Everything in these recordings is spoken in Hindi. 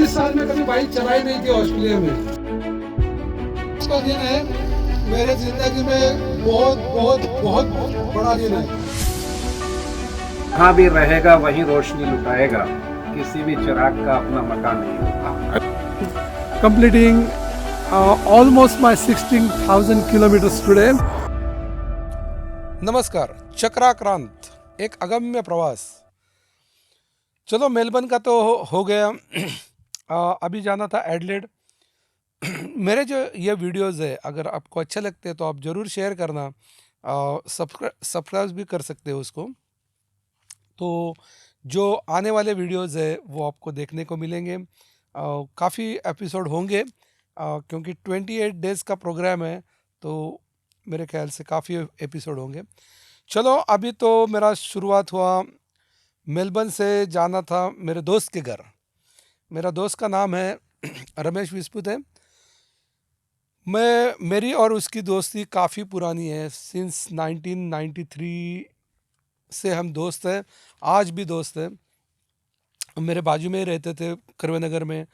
24 साल में कभी बाइक चलाई नहीं थी ऑस्ट्रेलिया में। इसका दिन है मेरे जिंदगी में बहुत बहुत बहुत बड़ा दिन है। जहाँ भी रहेगा वहीं रोशनी लुटाएगा, किसी भी चिराग का अपना मकान नहीं होता। Completing almost my 16,000 kilometers today. नमस्कार, चक्राक्रांत एक अगम्य प्रवास। चलो मेलबर्न का तो हो गया। अभी जाना था एडलेड। मेरे जो ये वीडियोस है, अगर आपको अच्छे लगते हैं तो आप ज़रूर शेयर करना, सब्सक्राइब भी कर सकते हो उसको। तो जो आने वाले वीडियोस है वो आपको देखने को मिलेंगे। काफ़ी एपिसोड होंगे, क्योंकि 28 डेज़ का प्रोग्राम है, तो मेरे ख्याल से काफ़ी एपिसोड होंगे। चलो अभी तो मेरा शुरुआत हुआ, मेलबर्न से जाना था मेरे दोस्त के घर। मेरा दोस्त का नाम है रमेश विस्पुत है। मेरी और उसकी दोस्ती काफ़ी पुरानी है, सिंस 1993 से हम दोस्त हैं, आज भी दोस्त हैं। मेरे बाजू में ही रहते थे करवे नगर में।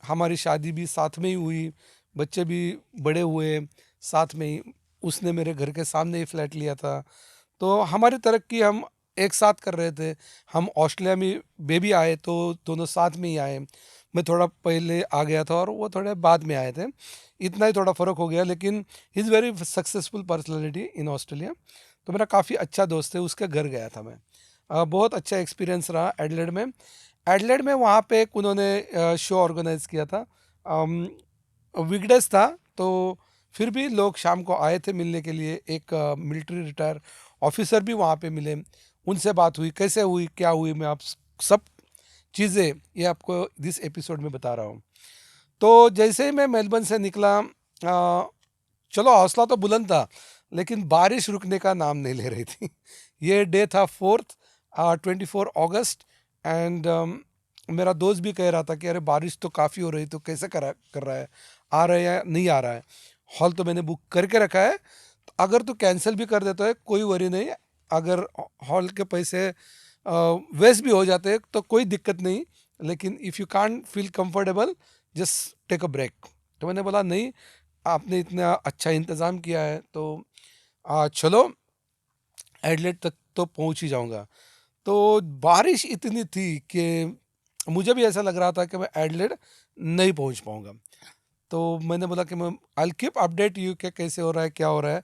हमारी शादी भी साथ में ही हुई, बच्चे भी बड़े हुए साथ में ही। उसने मेरे घर के सामने ही फ्लैट लिया था, तो हमारी तरक्की हम एक साथ कर रहे थे। हम ऑस्ट्रेलिया में बेबी आए तो दोनों साथ में ही आए। मैं थोड़ा पहले आ गया था और वो थोड़े बाद में आए थे, इतना ही थोड़ा फ़र्क हो गया। लेकिन he is very successful personality in Australia. तो मेरा काफ़ी अच्छा दोस्त है, उसके घर गया था मैं। बहुत अच्छा एक्सपीरियंस रहा एडलेड में। एडलेड में वहाँ पे एक उन्होंने शो ऑर्गेनाइज़ किया था। वीकडेज था, तो फिर भी लोग शाम को आए थे मिलने के लिए। एक मिलिट्री रिटायर ऑफिसर भी वहाँ पे मिले, उनसे बात हुई, कैसे हुई क्या हुई, मैं आप सब चीज़ें ये आपको इस एपिसोड में बता रहा हूँ। तो जैसे ही मैं मेलबर्न से निकला, चलो हौसला तो बुलंद था, लेकिन बारिश रुकने का नाम नहीं ले रही थी। ये डे था 24 अगस्त, एंड मेरा दोस्त भी कह रहा था कि अरे बारिश तो काफ़ी हो रही, तो कैसे कर रहा है, आ रहा है या नहीं आ रहा है। हॉल तो मैंने बुक करके रखा है, तो अगर तो कैंसिल भी कर देता है कोई वरी नहीं। अगर हॉल के पैसे वेस्ट भी हो जाते हैं तो कोई दिक्कत नहीं, लेकिन if you can't feel comfortable just take a break. तो मैंने बोला नहीं, आपने इतना अच्छा इंतज़ाम किया है तो चलो एडलेड तक तो पहुंच ही जाऊंगा। तो बारिश इतनी थी कि मुझे भी ऐसा लग रहा था कि मैं एडलेड नहीं पहुंच पाऊंगा। तो मैंने बोला कि मैं आई कीप अपडेट यू कि कैसे हो रहा है क्या हो रहा है।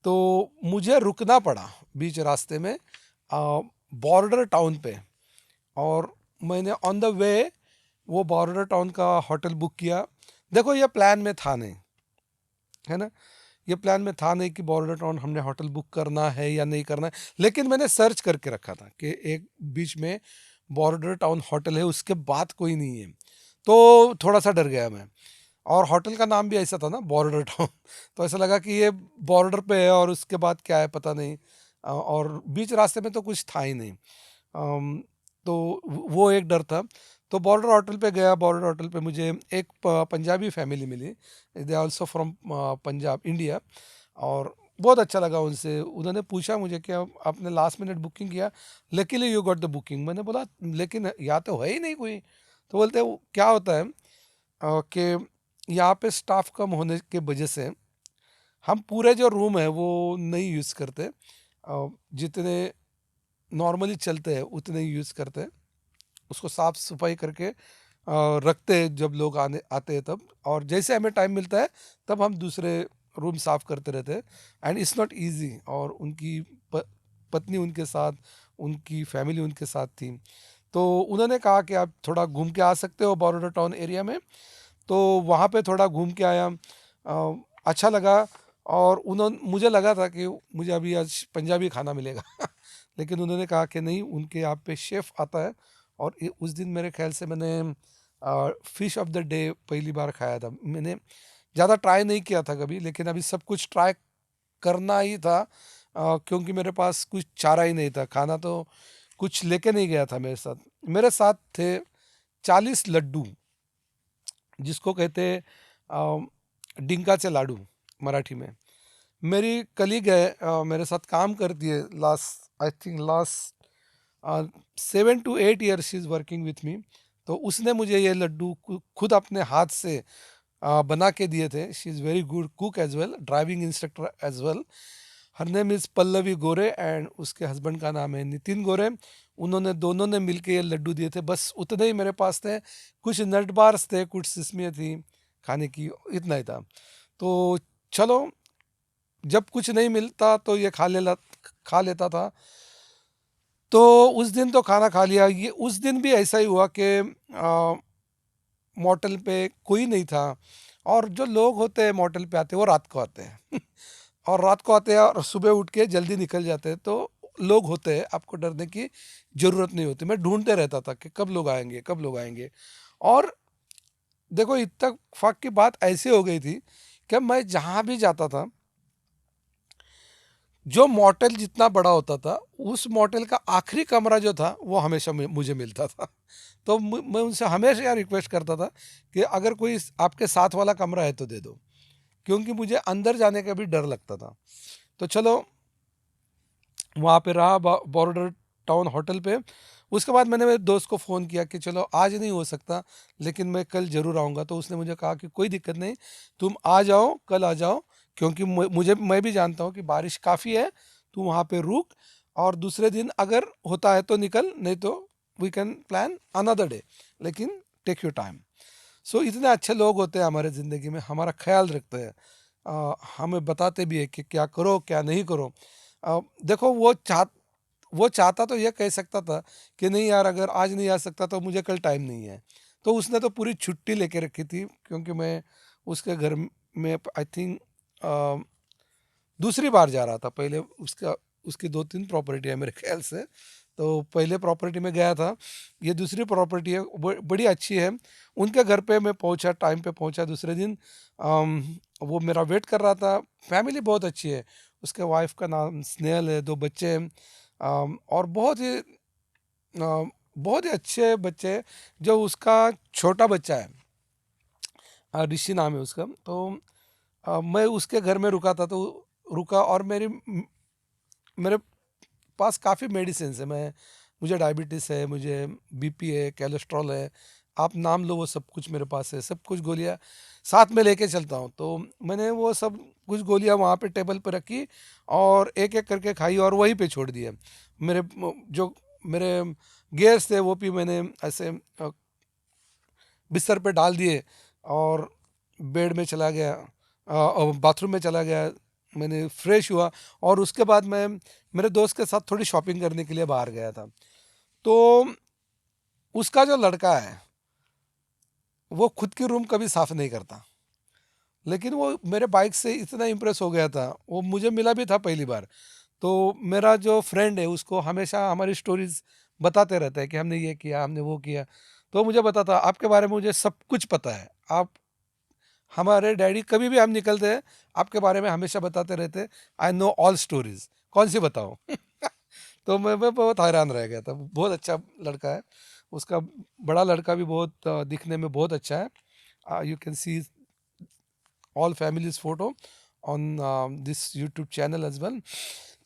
तो मुझे रुकना पड़ा बीच रास्ते में, बॉर्डर टाउन पे। और मैंने ऑन द वे वो बॉर्डर टाउन का होटल बुक किया। देखो ये प्लान में था नहीं, है ना, ये प्लान में था नहीं कि बॉर्डर टाउन हमने होटल बुक करना है या नहीं करना है। लेकिन मैंने सर्च करके रखा था कि एक बीच में बॉर्डर टाउन होटल है, उसके बाद कोई नहीं है। तो थोड़ा सा डर गया मैं, और होटल का नाम भी ऐसा था ना, बॉर्डर टाउन। तो ऐसा लगा कि ये बॉर्डर पे है और उसके बाद क्या है पता नहीं। और बीच रास्ते में तो कुछ था ही नहीं। तो वो एक डर था। तो बॉर्डर होटल पे गया। बॉर्डर होटल पे मुझे एक पंजाबी फैमिली मिली, they also from Punjab India. और बहुत अच्छा लगा उनसे। उन्होंने पूछा मुझे कि आपने लास्ट मिनट बुकिंग किया, luckily you got the booking. मैंने बोला लेकिन यहाँ तो है ही नहीं कोई। तो बोलते क्या होता है कि यहाँ पे स्टाफ कम होने के वजह से हम पूरे जो रूम है वो नहीं यूज़ करते। जितने नॉर्मली चलते हैं उतने ही यूज़ करते हैं, उसको साफ़ सफाई करके रखते हैं जब लोग आने आते हैं तब। और जैसे हमें टाइम मिलता है तब हम दूसरे रूम साफ़ करते रहते हैं। And it's not easy. और उनकी पत्नी उनके साथ, उनकी फैमिली उनके साथ थी। तो उन्होंने कहा कि आप थोड़ा घूम के आ सकते हो बॉर्डर टाउन एरिया में। तो वहाँ पे थोड़ा घूम के आया, अच्छा लगा। और उन्होंने, मुझे लगा था कि मुझे अभी आज पंजाबी खाना मिलेगा। लेकिन उन्होंने कहा कि नहीं, उनके यहाँ पे शेफ़ आता है। और उस दिन मेरे ख्याल से मैंने फ़िश ऑफ द डे पहली बार खाया था। मैंने ज़्यादा ट्राई नहीं किया था कभी, लेकिन अभी सब कुछ ट्राई करना ही था, क्योंकि मेरे पास कुछ चारा ही नहीं था। खाना तो कुछ लेके नहीं गया था मेरे साथ। मेरे साथ थे 40 लड्डू, जिसको कहते हैं डिंकाचे लाडू मराठी में। मेरी कलीग है, मेरे साथ काम करती है, last I think last 7 to 8 years she is working with me. तो उसने मुझे ये लड्डू खुद अपने हाथ से बना के दिए थे। She is very good cook as well, driving instructor as well. Her name is Pallavi Gore and उसके हस्बैंड का नाम है नितिन गोरे। उन्होंने दोनों ने मिलके ये लड्डू दिए थे, बस उतने ही मेरे पास थे। कुछ नट बार्स थे, कुछ सिसमियाँ थी खाने की, इतना ही था। तो चलो, जब कुछ नहीं मिलता तो ये खा लेता था। तो उस दिन तो खाना खा लिया। ये उस दिन भी ऐसा ही हुआ कि मोटल पे कोई नहीं था, और जो लोग होते हैं मोटल पे आते हैं वो रात को आते हैं और रात को आते हैं और सुबह उठ के जल्दी निकल जाते हैं। तो लोग होते हैं, आपको डरने की ज़रूरत नहीं होती। मैं ढूंढते रहता था कि कब लोग आएंगे, कब लोग आएंगे। और देखो, इत्तेफाक की बात ऐसी हो गई थी कि मैं जहाँ भी जाता था, जो मॉडल जितना बड़ा होता था, उस मॉडल का आखिरी कमरा जो था वो हमेशा मुझे मिलता था। तो मैं उनसे हमेशा रिक्वेस्ट करता था कि अगर कोई आपके साथ वाला कमरा है तो दे दो, क्योंकि मुझे अंदर जाने का भी डर लगता था। तो चलो, वहाँ पे रहा बॉर्डर टाउन होटल पे। उसके बाद मैंने मेरे दोस्त को फ़ोन किया कि चलो आज नहीं हो सकता, लेकिन मैं कल ज़रूर आऊँगा। तो उसने मुझे कहा कि कोई दिक्कत नहीं, तुम आ जाओ, कल आ जाओ, क्योंकि मैं भी जानता हूँ कि बारिश काफ़ी है, तू वहाँ पे रुक, और दूसरे दिन अगर होता है तो निकल, नहीं तो we can plan another day, लेकिन टेक योर टाइम। सो इतने अच्छे लोग होते हैं हमारे ज़िंदगी में, हमारा ख्याल रखते हैं, हमें बताते भी है कि क्या करो क्या नहीं करो। देखो, वो चाहता तो ये कह सकता था कि नहीं यार, अगर आज नहीं आ सकता तो मुझे कल टाइम नहीं है। तो उसने तो पूरी छुट्टी लेके रखी थी, क्योंकि मैं उसके घर में आई थिंक दूसरी बार जा रहा था। पहले उसकी 2-3 प्रॉपर्टी है मेरे ख्याल से। तो पहले प्रॉपर्टी में गया था, ये दूसरी प्रॉपर्टी है, बड़ी अच्छी है। उनके घर पे मैं पहुंचा, टाइम पे पहुंचा दूसरे दिन। वो मेरा वेट कर रहा था। फैमिली बहुत अच्छी है, उसके वाइफ का नाम स्नेहल है, 2 बच्चे हैं, और बहुत ही अच्छे बच्चे हैं। जो उसका छोटा बच्चा है, ऋषि नाम है उसका। तो मैं उसके घर में रुका था, तो रुका, और मेरे पास काफ़ी मेडिसिन है। मुझे डायबिटीज़ है, मुझे बीपी है, कोलेस्ट्रॉल है, आप नाम लो, वो सब कुछ मेरे पास है। सब कुछ गोलियां साथ में लेके चलता हूँ। तो मैंने वो सब कुछ गोलियां वहाँ पे टेबल पे रखी, और एक एक करके खाई, और वहीं पे छोड़ दिया। जो मेरे गेयर्स थे वो भी मैंने ऐसे बिस्तर पे डाल दिए, और बेड में चला गया, और बाथरूम में चला गया। मैंने फ्रेश हुआ, और उसके बाद मैं मेरे दोस्त के साथ थोड़ी शॉपिंग करने के लिए बाहर गया था। तो उसका जो लड़का है, वो खुद की रूम कभी साफ नहीं करता, लेकिन वो मेरे बाइक से इतना इम्प्रेस हो गया था। वो मुझे मिला भी था पहली बार। तो मेरा जो फ्रेंड है, उसको हमेशा हमारी स्टोरीज बताते रहता है कि हमने ये किया, हमने वो किया। तो मुझे बताता, आपके बारे में मुझे सब कुछ पता है, आप हमारे डैडी कभी भी हम निकलते हैं, आपके बारे में हमेशा बताते रहते, आई नो ऑल स्टोरीज, कौन सी बताऊं। तो मैं बहुत हैरान रह गया था। बहुत अच्छा लड़का है उसका। बड़ा लड़का भी बहुत दिखने में बहुत अच्छा है। You can see all families photo on this YouTube channel as well.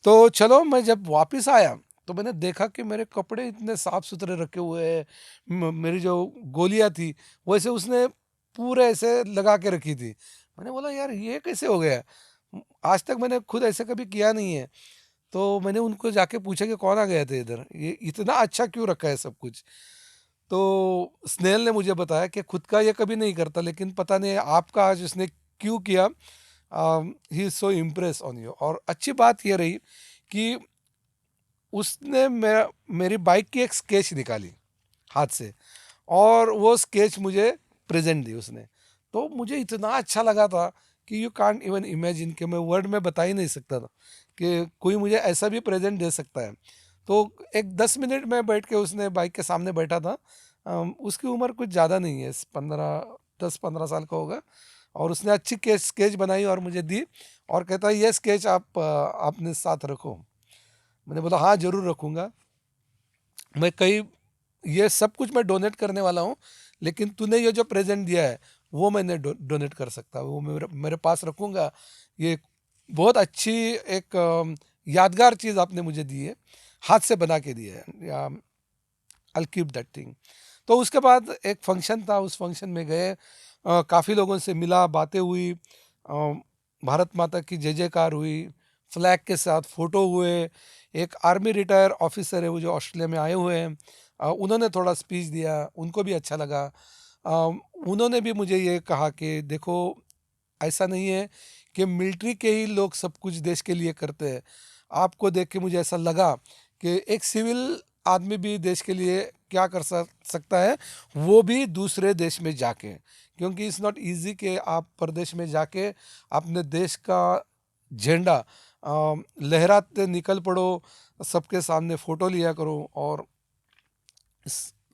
तो चलो, मैं जब वापस आया तो मैंने देखा कि मेरे कपड़े इतने साफ सुथरे रखे हुए हैं, मेरी जो गोलियां थी वैसे उसने पूरे ऐसे लगा के रखी थी। मैंने बोला, यार ये कैसे हो गया, आज तक मैंने खुद ऐसे कभी किया नहीं है। तो मैंने उनको जाके पूछा कि कौन आ गए थे इधर, ये इतना अच्छा क्यों रखा है सब कुछ। तो स्नेहल ने मुझे बताया कि खुद का ये कभी नहीं करता, लेकिन पता नहीं आपका आज उसने क्यों किया। He is so impress on you. और अच्छी बात ये रही कि उसने मेरी बाइक की एक स्केच निकाली हाथ से, और वो स्केच मुझे प्रेजेंट दी उसने। तो मुझे इतना अच्छा लगा था कि यू कांट इवन इमेजिन, कि मैं वर्ड में बता ही नहीं सकता था कि कोई मुझे ऐसा भी प्रेजेंट दे सकता है। तो एक 10 मिनट में बैठ के उसने बाइक के सामने बैठा था। उसकी उम्र कुछ ज़्यादा नहीं है, 10-15 साल का होगा। और उसने अच्छी स्केच बनाई और मुझे दी, और कहता है ये स्केच आप अपने साथ रखो। मैंने बोला हाँ, ज़रूर रखूँगा। मैं कई ये सब कुछ मैं डोनेट करने वाला हूँ, लेकिन तूने ये जो प्रेजेंट दिया है वो मैंने डोनेट कर सकता, वो मेरे पास रखूँगा। ये बहुत अच्छी एक यादगार चीज़ आपने मुझे दी है, हाथ से बना के दी है। I keep that thing. तो उसके बाद एक फंक्शन था, उस फंक्शन में गए, काफ़ी लोगों से मिला, बातें हुई, भारत माता की जय जयकार हुई, फ्लैग के साथ फ़ोटो हुए। एक आर्मी रिटायर ऑफिसर है वो जो ऑस्ट्रेलिया में आए हुए हैं, उन्होंने थोड़ा स्पीच दिया, उनको भी अच्छा लगा। अ, उन्होंने भी मुझे ये कहा कि देखो, ऐसा नहीं है कि मिलिट्री के ही लोग सब कुछ देश के लिए करते हैं। आपको देख के मुझे ऐसा लगा कि एक सिविल आदमी भी देश के लिए क्या कर सकता है, वो भी दूसरे देश में जाके, क्योंकि इट्स नॉट इजी कि आप परदेश में जाके अपने देश का झंडा लहराते निकल पड़ो, सबके सामने फ़ोटो लिया करो, और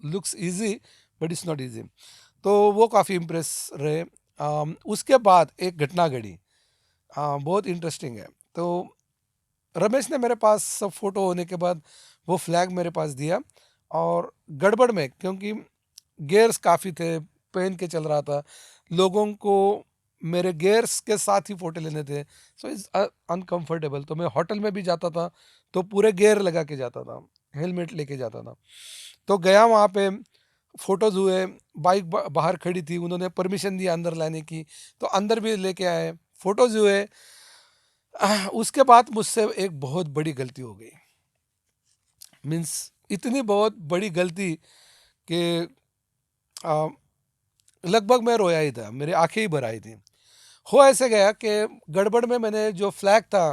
looks easy but it's not easy. तो वो काफ़ी इम्प्रेस रहे। उसके बाद एक घटना घड़ी, बहुत इंटरेस्टिंग है। तो रमेश ने मेरे पास सब फोटो होने के बाद वो फ्लैग मेरे पास दिया, और गड़बड़ में, क्योंकि गेयर्स काफ़ी थे, पहन के चल रहा था, लोगों को मेरे गेयर्स के साथ ही फ़ोटो लेने थे, सो इज़ अनकंफर्टेबल। तो मैं होटल में भी जाता था तो पूरे गेयर लगा के जाता था, हेलमेट लेके जाता था। तो गया वहाँ पे, फ़ोटोज़ हुए, बाइक बाहर खड़ी थी, उन्होंने परमिशन दी अंदर लाने की, तो अंदर भी लेके आए, फ़ोटोज़ हुए। उसके बाद मुझसे एक बहुत बड़ी गलती हो गई, मीन्स इतनी बहुत बड़ी गलती कि अ, लगभग मैं रोया ही था, मेरी आंखें ही भर आई थी। हो ऐसे गया कि गड़बड़ में मैंने जो फ्लैग था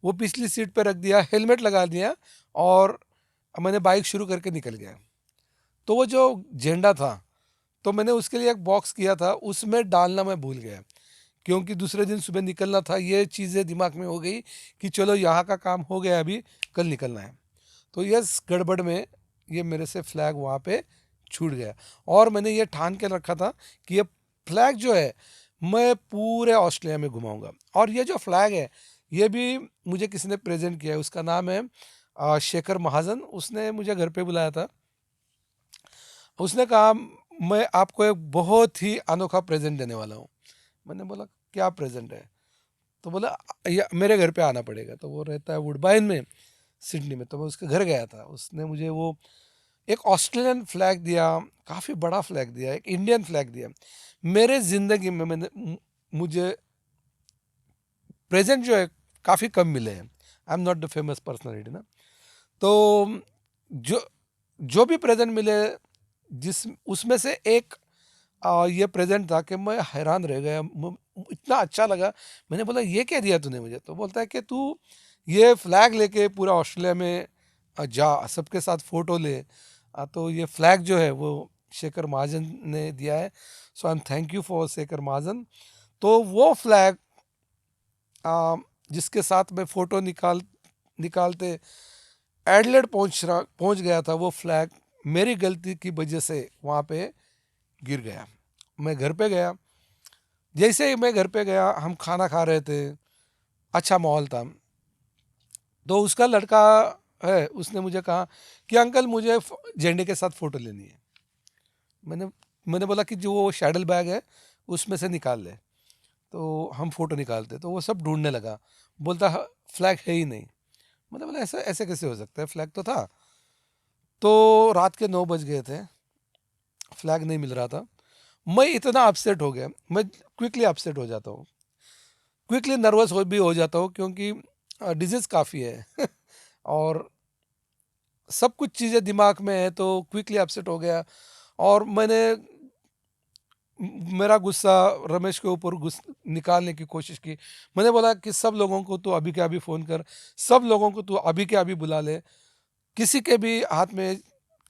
वो पिछली सीट पे रख दिया, हेलमेट लगा दिया, और मैंने बाइक शुरू करके निकल गया। तो वो जो झंडा था, तो मैंने उसके लिए एक बॉक्स किया था, उसमें डालना मैं भूल गया, क्योंकि दूसरे दिन सुबह निकलना था। ये चीज़ें दिमाग में हो गई कि चलो यहाँ का काम हो गया, अभी कल निकलना है। तो यस, गड़बड़ में ये मेरे से फ्लैग वहाँ पे छूट गया, और मैंने ये ठान के रखा था कि ये फ्लैग जो है मैं पूरे ऑस्ट्रेलिया में घुमाऊंगा। और ये जो फ्लैग है, ये भी मुझे किसी ने प्रेजेंट किया है, उसका नाम है शेखर महाजन। उसने मुझे घर पे बुलाया था, उसने कहा मैं आपको एक बहुत ही अनोखा प्रेजेंट देने वाला हूँ। मैंने बोला क्या प्रेजेंट है? तो बोला मेरे घर पे आना पड़ेगा। तो वो रहता है वुडबाइन में, सिडनी में। तो मैं उसके घर गया था, उसने मुझे वो एक ऑस्ट्रेलियन फ्लैग दिया, काफ़ी बड़ा फ्लैग दिया, एक इंडियन फ्लैग दिया। मेरे ज़िंदगी में मुझे प्रेजेंट जो है काफ़ी कम मिले हैं। I am not the famous personality ना। तो जो जो भी प्रेजेंट मिले, जिस उसमें से एक ये प्रेजेंट था कि मैं हैरान रह गया, इतना अच्छा लगा। मैंने बोला ये क्या दिया तूने मुझे? तो बोलता है कि तू ये फ्लैग लेके पूरा ऑस्ट्रेलिया में जा, सबके साथ फ़ोटो ले। तो ये फ्लैग जो है वो शेखर महाजन ने दिया है, so I am thank you for Shekhar Mahajan. तो वो फ्लैग जिसके साथ मैं फ़ोटो निकालते एडलेड पहुंच गया था, वो फ्लैग मेरी गलती की वजह से वहाँ पे गिर गया। मैं घर पे गया, जैसे ही मैं घर पे गया, हम खाना खा रहे थे, अच्छा माहौल था। तो उसका लड़का है, उसने मुझे कहा कि अंकल मुझे झंडे के साथ फ़ोटो लेनी है। मैंने मैंने बोला कि जो वो शैडल बैग है उसमें से निकाल ले। तो हम फ़ोटो निकालते, तो वो सब ढूंढने लगा, बोलता फ्लैग है ही नहीं। मैंने बोला ऐसा ऐसे कैसे हो सकता है, फ्लैग तो था। तो रात के 9 बज गए थे, फ्लैग नहीं मिल रहा था। मैं इतना अपसेट हो गया, मैं क्विकली अपसेट हो जाता हूँ, क्विकली नर्वस भी हो जाता हूँ, क्योंकि डिजीज़ काफ़ी है और सब कुछ चीज़ें दिमाग में है, तो क्विकली अपसेट हो गया। और मैंने मेरा गुस्सा रमेश के ऊपर निकालने की कोशिश की। मैंने बोला कि सब लोगों को तू अभी के अभी फ़ोन कर, सब लोगों को तू अभी के अभी बुला ले, किसी के भी हाथ में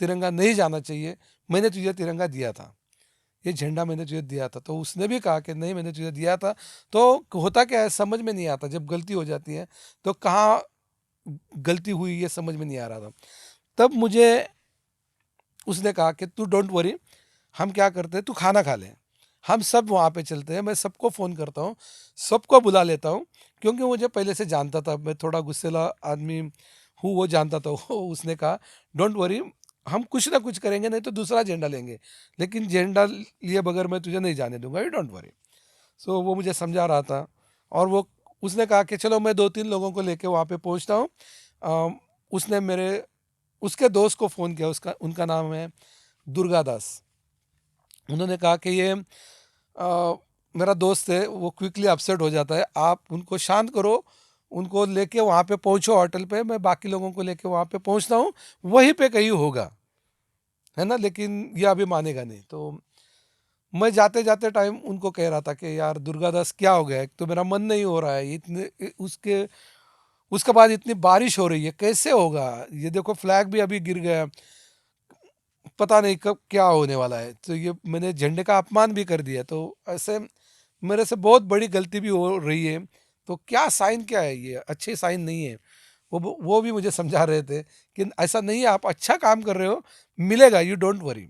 तिरंगा नहीं जाना चाहिए। मैंने तुझे तिरंगा दिया था, ये झंडा मैंने तुझे दिया था। तो उसने भी कहा कि नहीं, मैंने तुझे दिया था। तो होता क्या है, समझ में नहीं आता, जब गलती हो जाती है तो कहाँ गलती हुई ये समझ में नहीं आ रहा था। तब मुझे उसने कहा कि तू डोंट वरी, हम क्या करते हैं, तू खाना खा ले, हम सब वहाँ पे चलते हैं, मैं सबको फ़ोन करता हूँ, सबको बुला लेता हूँ। क्योंकि मुझे पहले से जानता था, मैं थोड़ा गुस्सेला आदमी हूँ, वो जानता था। वो उसने कहा डोंट वरी, हम कुछ ना कुछ करेंगे, नहीं तो दूसरा झंडा लेंगे, लेकिन झंडा लिए बगैर मैं तुझे नहीं जाने दूंगा, यू डोंट वरी। सो वो मुझे समझा रहा था। और वो उसने कहा कि चलो मैं 2-3 लोगों को लेके वहाँ पे पहुँचता हूँ। उसने मेरे उसके दोस्त को फ़ोन किया, उसका उनका नाम है दुर्गा दास। उन्होंने कहा कि ये मेरा दोस्त है, वो क्विकली अपसेट हो जाता है, आप उनको शांत करो, उनको लेके वहाँ पे पहुँचो होटल पे, मैं बाकी लोगों को लेके वहाँ पे पहुँचता हूँ, वहीं पे कहीं होगा, है ना, लेकिन ये अभी मानेगा नहीं। तो मैं जाते जाते टाइम उनको कह रहा था कि यार दुर्गा दास क्या हो गया, एक तो मेरा मन नहीं हो रहा है, इतने उसके उसके बाद इतनी बारिश हो रही है, कैसे होगा, ये देखो फ्लैग भी अभी गिर गया, पता नहीं कब क्या होने वाला है, तो ये मैंने झंडे का अपमान भी कर दिया, तो ऐसे मेरे से बहुत बड़ी गलती भी हो रही है, तो क्या साइन क्या है, ये अच्छे साइन नहीं है। वो भी मुझे समझा रहे थे कि ऐसा नहीं है, आप अच्छा काम कर रहे हो, मिलेगा, यू डोंट वरी,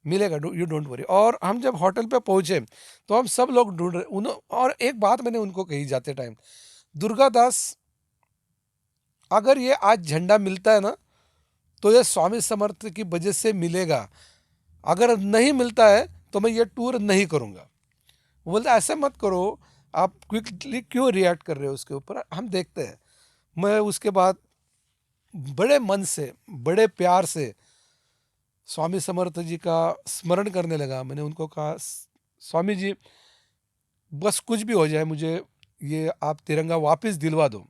मिलेगा, यू डोंट वरी। और हम जब होटल पे पहुंचे तो हम सब लोग ढूंढ रहे और एक बात मैंने उनको कही जाते टाइम, दुर्गा दास, अगर ये आज झंडा मिलता है ना, तो ये स्वामी समर्थ की वजह से मिलेगा, अगर नहीं मिलता है तो मैं ये टूर नहीं करूँगा। वो बोलते ऐसे मत करो, आप क्विकली क्यों रिएक्ट कर रहे हो उसके ऊपर, हम देखते हैं। मैं उसके बाद बड़े मन से, बड़े प्यार से स्वामी समर्थ जी का स्मरण करने लगा। मैंने उनको कहा, स्वामी जी, बस कुछ भी हो जाए, मुझे ये आप तिरंगा वापस दिलवा दो।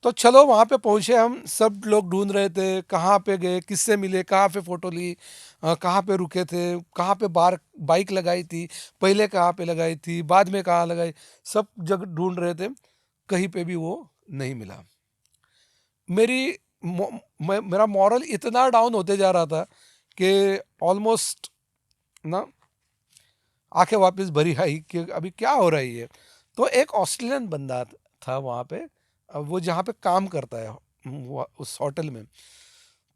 तो चलो वहाँ पे पहुँचे, हम सब लोग ढूंढ रहे थे, कहाँ पे गए, किससे मिले, कहाँ पे फ़ोटो ली, कहाँ पे रुके थे, कहाँ पे बाइक लगाई थी, पहले कहाँ पे लगाई थी, बाद में कहाँ लगाई, सब जगह ढूंढ रहे थे, कहीं पे भी वो नहीं मिला। मेरी मेरा मॉरल इतना डाउन होते जा रहा था कि ऑलमोस्ट ना आंखें वापस भरी आई कि अभी क्या हो रहा है ये। तो एक ऑस्ट्रेलियन बंदा था वहाँ पे, वो जहाँ पे काम करता है, उस होटल में।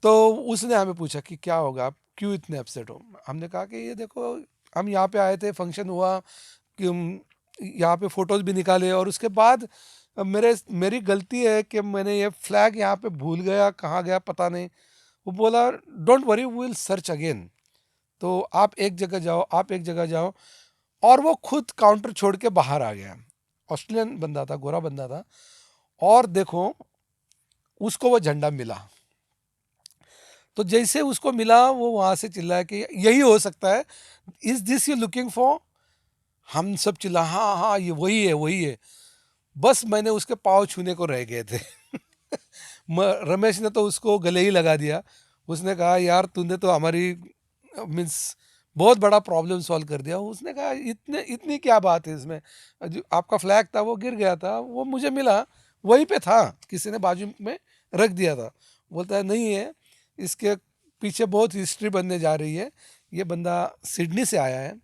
तो उसने हमें पूछा कि क्या होगा, आप क्यों इतने अपसेट हो। हमने कहा कि ये देखो, हम यहाँ पे आए थे, फंक्शन हुआ, कि हम यहाँ पे फ़ोटोज़ भी निकाले, और उसके बाद मेरी गलती है कि मैंने ये फ्लैग यहाँ पे भूल गया, कहाँ गया पता नहीं। वो बोला, don't worry, we will search again. तो आप एक जगह जाओ, आप एक जगह जाओ, और वो खुद काउंटर छोड़ के बाहर आ गया। ऑस्ट्रेलियन बंदा था, गोरा बंदा था, और देखो उसको वो झंडा मिला। तो जैसे उसको मिला, वो वहाँ से चिल्लाया कि यही हो सकता है, is this you looking for. हम सब चिल्ला, हाँ हाँ, ये वही है, वही है। बस मैंने उसके पाँव छूने को रह गए थे। रमेश ने तो उसको गले ही लगा दिया। उसने कहा, यार तूने तो हमारी मीन्स बहुत बड़ा प्रॉब्लम सॉल्व कर दिया। उसने कहा, इतने इतनी क्या बात है इसमें, जो आपका फ्लैग था वो गिर गया था, वो मुझे मिला, वहीं पे था, किसी ने बाजू में रख दिया था। बोलता है, नहीं है, इसके पीछे बहुत हिस्ट्री बनने जा रही है। ये बंदा सिडनी से आया है,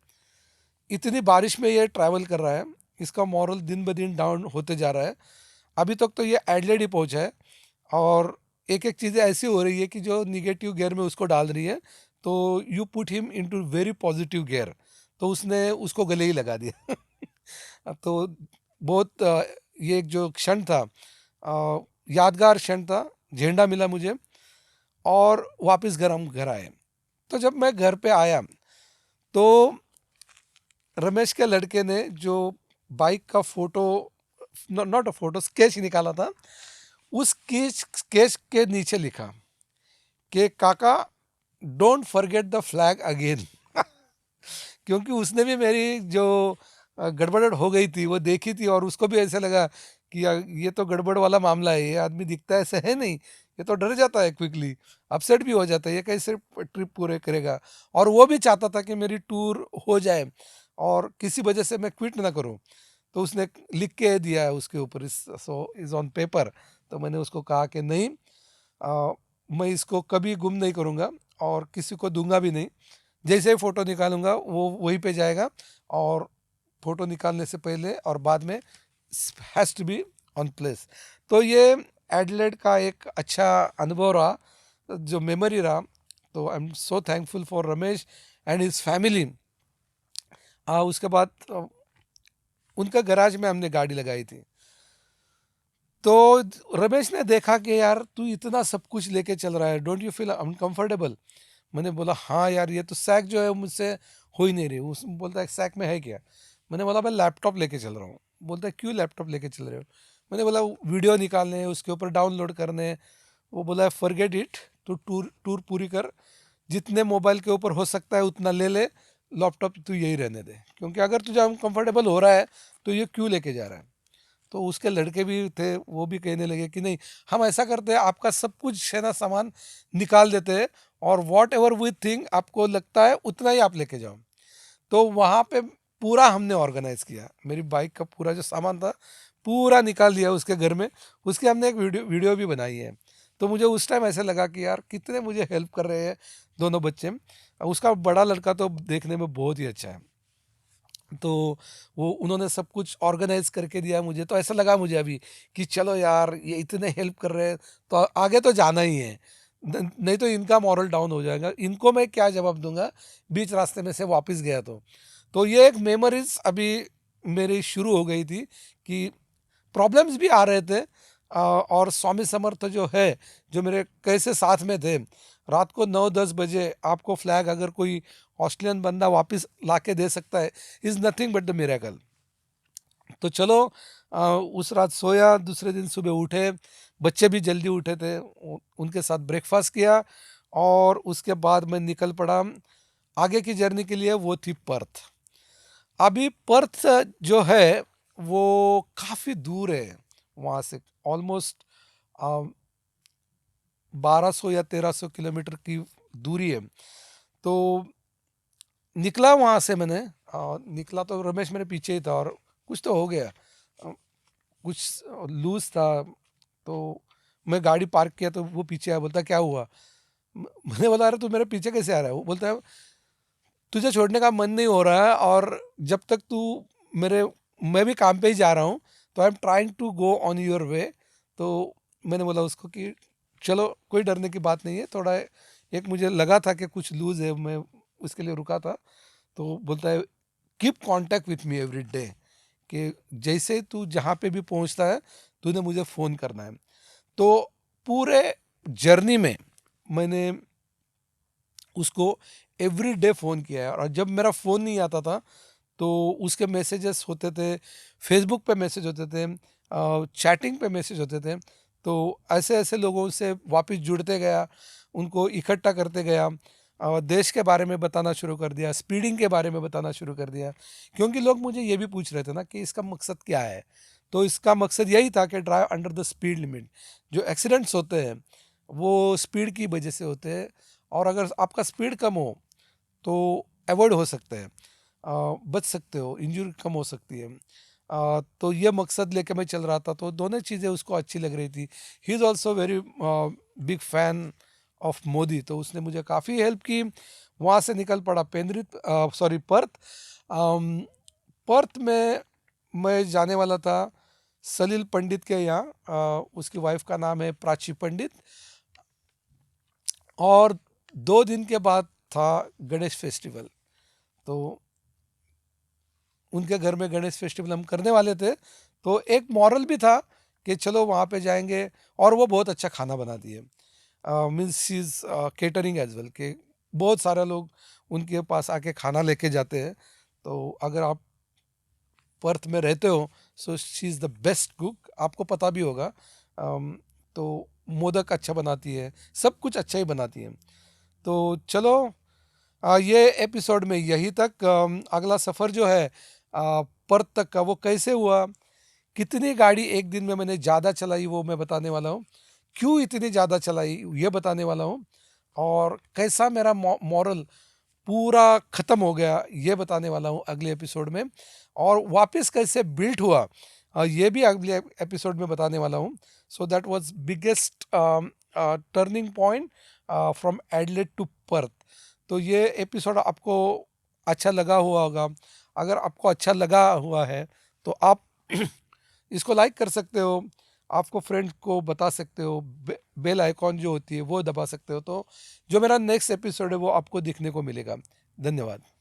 इतनी बारिश में ये ट्रैवल कर रहा है, इसका मॉरल दिन ब दिन डाउन होते जा रहा है। अभी तक तो ये एडलेड ही पहुंचा है, और एक एक चीज़ें ऐसी हो रही है कि जो निगेटिव गियर में उसको डाल रही है, तो you put him into very positive gear. तो उसने उसको गले ही लगा दिया। तो बहुत ये एक जो क्षण था, यादगार क्षण था, झंडा मिला मुझे, और वापस हम घर आए। तो जब मैं घर पे आया, तो रमेश के लड़के ने जो बाइक का photo, not a photo, sketch निकाला था, उस स्केच के नीचे लिखा कि काका, don't forget the flag again. क्योंकि उसने भी मेरी जो गड़बड़ हो गई थी वो देखी थी, और उसको भी ऐसे लगा कि ये तो गड़बड़ वाला मामला है, ये आदमी दिखता ऐसे है नहीं, ये तो डर जाता है क्विकली, अपसेट भी हो जाता है, ये कैसे ट्रिप पूरे करेगा। और वो भी चाहता था कि मेरी टूर हो जाए और किसी वजह से मैं क्विट ना करूं। तो उसने लिख के दिया है उसके ऊपर, इस सो इज़ ऑन पेपर। तो मैंने उसको कहा कि नहीं, मैं इसको कभी गुम नहीं करूँगा, और किसी को दूंगा भी नहीं। जैसे ही फ़ोटो निकालूंगा वो वहीं पे जाएगा, और फ़ोटो निकालने से पहले और बाद में has to be on place. तो ये एडलेड का एक अच्छा अनुभव रहा, जो मेमोरी रहा। तो I am so thankful for Ramesh and his family. उसके बाद उनका गराज में हमने गाड़ी लगाई थी। तो रमेश ने देखा कि यार तू इतना सब कुछ लेके चल रहा है, डोंट यू फील अनकंफर्टेबल। मैंने बोला, हाँ यार, ये तो सैक जो है मुझसे हो ही नहीं रही। उस बोलता है, सैक में है क्या। मैंने बोला, मैं लैपटॉप लेके चल रहा हूँ। बोलता है, क्यों लैपटॉप लेके चल रहे हो। मैंने बोला, वीडियो निकालने हैं, उसके ऊपर डाउनलोड करने हैं। वो बोला, फॉरगेट इट, तो टूर टूर पूरी कर, जितने मोबाइल के ऊपर हो सकता है उतना ले ले, लैपटॉप तू यही रहने दे, क्योंकि अगर तुझे अनकंफर्टेबल हो रहा है तो ये क्यों लेके जा रहा है। तो उसके लड़के भी थे, वो भी कहने लगे कि नहीं, हम ऐसा करते हैं, आपका सब कुछ है ना सामान निकाल देते हैं, और वॉट एवर वी थिंक आपको लगता है उतना ही आप लेके जाओ। तो वहाँ पे पूरा हमने ऑर्गेनाइज किया, मेरी बाइक का पूरा जो सामान था पूरा निकाल दिया उसके घर में। उसकी हमने एक वीडियो वीडियो भी बनाई है। तो मुझे उस टाइम ऐसे लगा कि यार कितने मुझे हेल्प कर रहे हैं दोनों बच्चे। उसका बड़ा लड़का तो देखने में बहुत ही अच्छा है, तो वो उन्होंने सब कुछ ऑर्गेनाइज करके दिया मुझे। तो ऐसा लगा मुझे अभी कि चलो यार, ये इतने हेल्प कर रहे हैं तो आगे तो जाना ही है, नहीं तो इनका मॉरल डाउन हो जाएगा, इनको मैं क्या जवाब दूंगा बीच रास्ते में से वापस गया तो ये एक मेमोरीज अभी मेरी शुरू हो गई थी कि प्रॉब्लम्स भी आ रहे थे, और स्वामी समर्थ जो है, जो मेरे कैसे साथ में थे, रात को 9-10 बजे आपको फ्लैग अगर कोई ऑस्ट्रेलियन बंदा वापस ला के दे सकता है, is nothing but the miracle. तो चलो, उस रात सोया, दूसरे दिन सुबह उठे, बच्चे भी जल्दी उठे थे, उनके साथ ब्रेकफास्ट किया, और उसके बाद मैं निकल पड़ा आगे की जर्नी के लिए। वो थी पर्थ। अभी पर्थ जो है वो काफ़ी दूर है वहाँ से, ऑलमोस्ट 1200 या 1300 किलोमीटर की दूरी है। तो निकला वहाँ से मैंने, निकला तो रमेश मेरे पीछे ही था, और कुछ तो हो गया, कुछ लूज था, तो मैं गाड़ी पार्क किया तो वो पीछे आया, बोलता क्या हुआ। मैंने बोला अरे तू मेरे पीछे कैसे आ रहा है। वो बोलता है तुझे छोड़ने का मन नहीं हो रहा है, और जब तक तू मेरे मैं भी काम पे ही जा रहा हूँ, तो I am trying to go on your way. तो मैंने बोला उसको कि चलो कोई डरने की बात नहीं है, थोड़ा एक मुझे लगा था कि कुछ लूज है, मैं उसके लिए रुका था। तो बोलता है keep contact with me every day, कि जैसे तू जहाँ पे भी पहुँचता है तूने मुझे फ़ोन करना है। तो पूरे जर्नी में मैंने उसको एवरी डे फ़ोन किया है, और जब मेरा फ़ोन नहीं आता था तो उसके मैसेजेस होते थे, फेसबुक पे मैसेज होते थे, चैटिंग पे मैसेज होते थे। तो ऐसे ऐसे लोगों से वापस जुड़ते गया, उनको इकट्ठा करते गया, देश के बारे में बताना शुरू कर दिया, स्पीडिंग के बारे में बताना शुरू कर दिया, क्योंकि लोग मुझे ये भी पूछ रहे थे ना कि इसका मकसद क्या है। तो इसका मकसद यही था कि drive under the speed limit. जो एक्सीडेंट्स होते हैं वो स्पीड की वजह से होते हैं, और अगर आपका स्पीड कम हो तो अवॉइड हो सकते हैं, बच सकते हो, इंजरी कम हो सकती है। तो ये मकसद लेके मैं चल रहा था, तो दोनों चीज़ें उसको अच्छी लग रही थी। He is also very big fan of Modi, तो उसने मुझे काफ़ी हेल्प की। वहाँ से निकल पड़ा पेंद्रित, सॉरी पर्थ। पर्थ में मैं जाने वाला था सलील पंडित के यहाँ, उसकी वाइफ का नाम है प्राची पंडित, और 2 दिन के बाद था गणेश फेस्टिवल। तो उनके घर में गणेश फेस्टिवल हम करने वाले थे, तो एक मॉरल भी था कि चलो वहाँ पे जाएंगे, और वो बहुत अच्छा खाना बनाती है, means she is catering as well, कि बहुत सारे लोग उनके पास आके खाना लेके जाते हैं। तो अगर आप पर्थ में रहते हो, so she is the best cook, आपको पता भी होगा। तो मोदक अच्छा बनाती है, सब कुछ अच्छा ही बनाती है। तो चलो, ये एपिसोड में यही तक। अगला सफ़र जो है पर्थ तक का, वो कैसे हुआ, कितनी गाड़ी एक दिन में मैंने ज़्यादा चलाई वो मैं बताने वाला हूँ, क्यों इतनी ज़्यादा चलाई ये बताने वाला हूँ, और कैसा मेरा मॉरल पूरा ख़त्म हो गया ये बताने वाला हूँ अगले एपिसोड में, और वापस कैसे बिल्ट हुआ ये भी अगले एपिसोड में बताने वाला हूँ। So that was biggest turning point from Adelaide to Perth. तो ये एपिसोड आपको अच्छा लगा हुआ होगा। अगर आपको अच्छा लगा हुआ है तो आप इसको लाइक कर सकते हो, आपको फ्रेंड को बता सकते हो, बेल आइकॉन जो होती है वो दबा सकते हो, तो जो मेरा नेक्स्ट एपिसोड है वो आपको दिखने को मिलेगा। धन्यवाद।